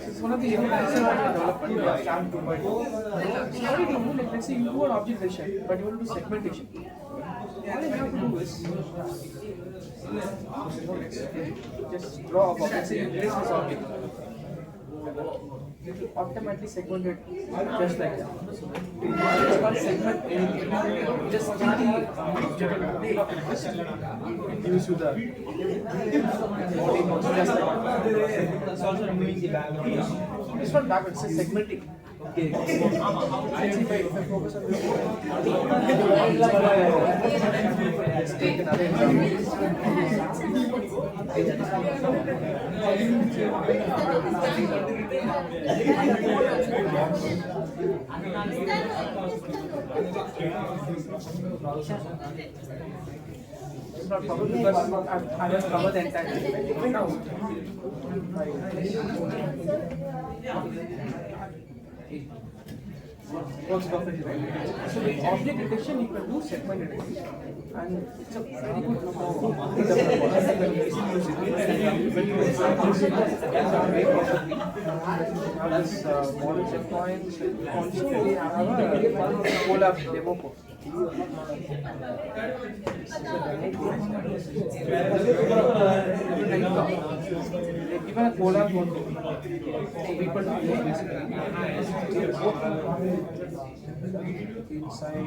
It's one of the innovations of development of SAM 2.0. So how do you do, like, let's say you do an object decision, but you want to do segmentation. All you have to do is just draw a box. Let's say you place this object. It will automatically segment it just like that. It's called segment anything. Just click the object and put up interest. It gives you the body box just like that.
It's also removing the background.
It's not backwards, it's segmenting. Okay. Let's see if I focus on this. Let's take another example. It's not covered because I just covered the entire thing. Works perfectly right. So with object detection you can do segment detection, and it's a very good That's model checkpoints. Also we have a collab demo code. Even a collab code for people to play basically. Inside.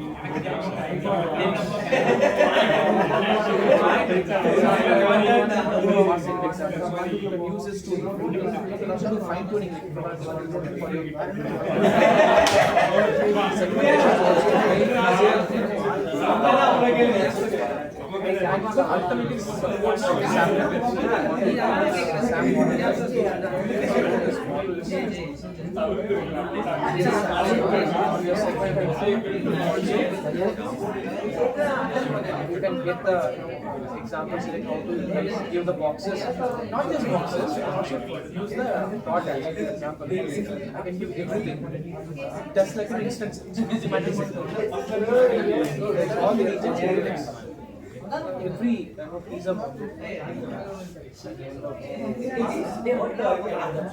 You can use this to also do fine tuning for your ultimately supports you can get the examples like how to give the boxes, not just boxes, you can also use the dot as an example. I can give everything, just like an instance. All the regions, every piece of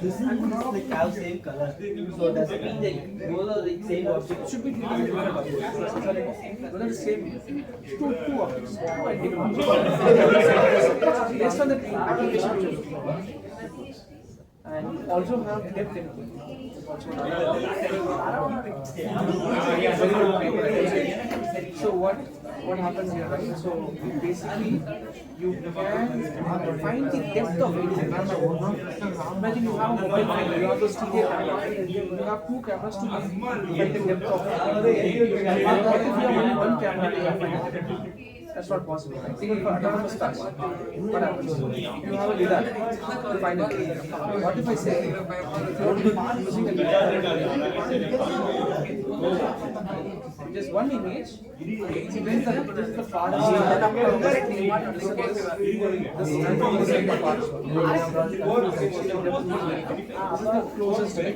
This like have same color. So does it mean that both are the same object?
should be different objects. Those are the same two objects, two identical objects. Based on the application which you're looking for. And also have depth input. So what happens here, right? So basically you can find the depth of it. Imagine you have a mobile phone, you have those TJ cameras. You have two cameras to find the depth of it. What if you have only one camera to find the depth? That's not possible, right? Even for autonomous cars, what happens? You have a lidar to find it. What if I say, if you want to using a lidar, just one image, it means that this is the farthest one. This is the farthest one. This is the closest one.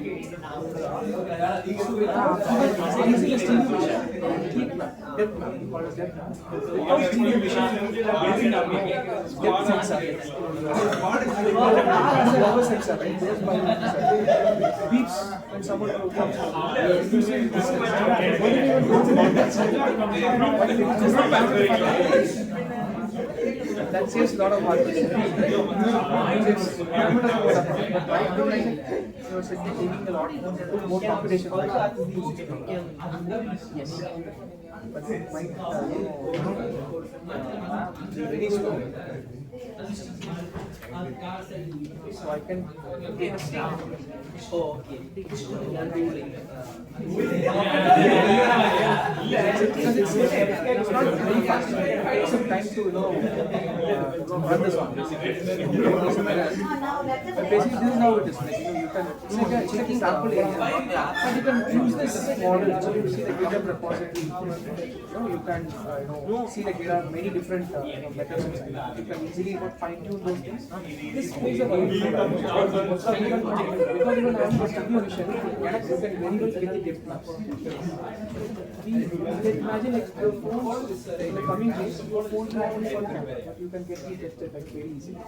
Easiest illumination. Depth map, called as depth map. Without illumination, depth sensor. Power sensor, right? Goes by beeps when someone comes. Using distance. What do you even do about that? That saves a lot of hard disk. But right now, like, you're taking a lot more computation. Yes. But it might very slow. So I can take a snap.
Oh, okay.
Because it's not very fast. It takes some time to run this one. But basically, this is how it is. Like, you it's like a sample area. But you can use this model. So you see the GitHub repository. You can see like there are many different methods inside. You can easily fine tune those things. This is a very because even I'm the study mission, you can very well get the depth maps. Imagine like your phone in the coming days, your phone can only one camera, but you can get the depth like very easily.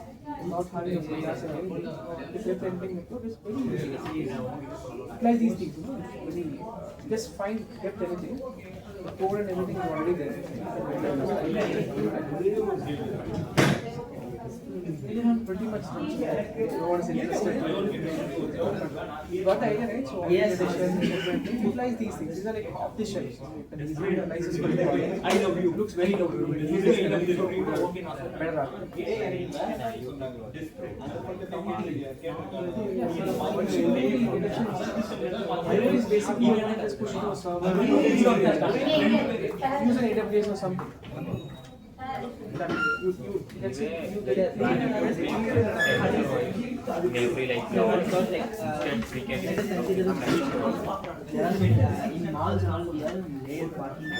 Not having a bias and anything. The depth editing method is very easy. Apply these things, very easy. Just find depth editing. The code and everything is already there. Anyone pretty much no one is interested. You got the idea, right? So yes, utilize these things. These are like off the shelf. You can easily utilize this for the project. I love you. Looks very good. Better. I is basically just push to a server. Use an AWS or something. That's it. You get it.
Every like instant we can
in malls, we are in parking.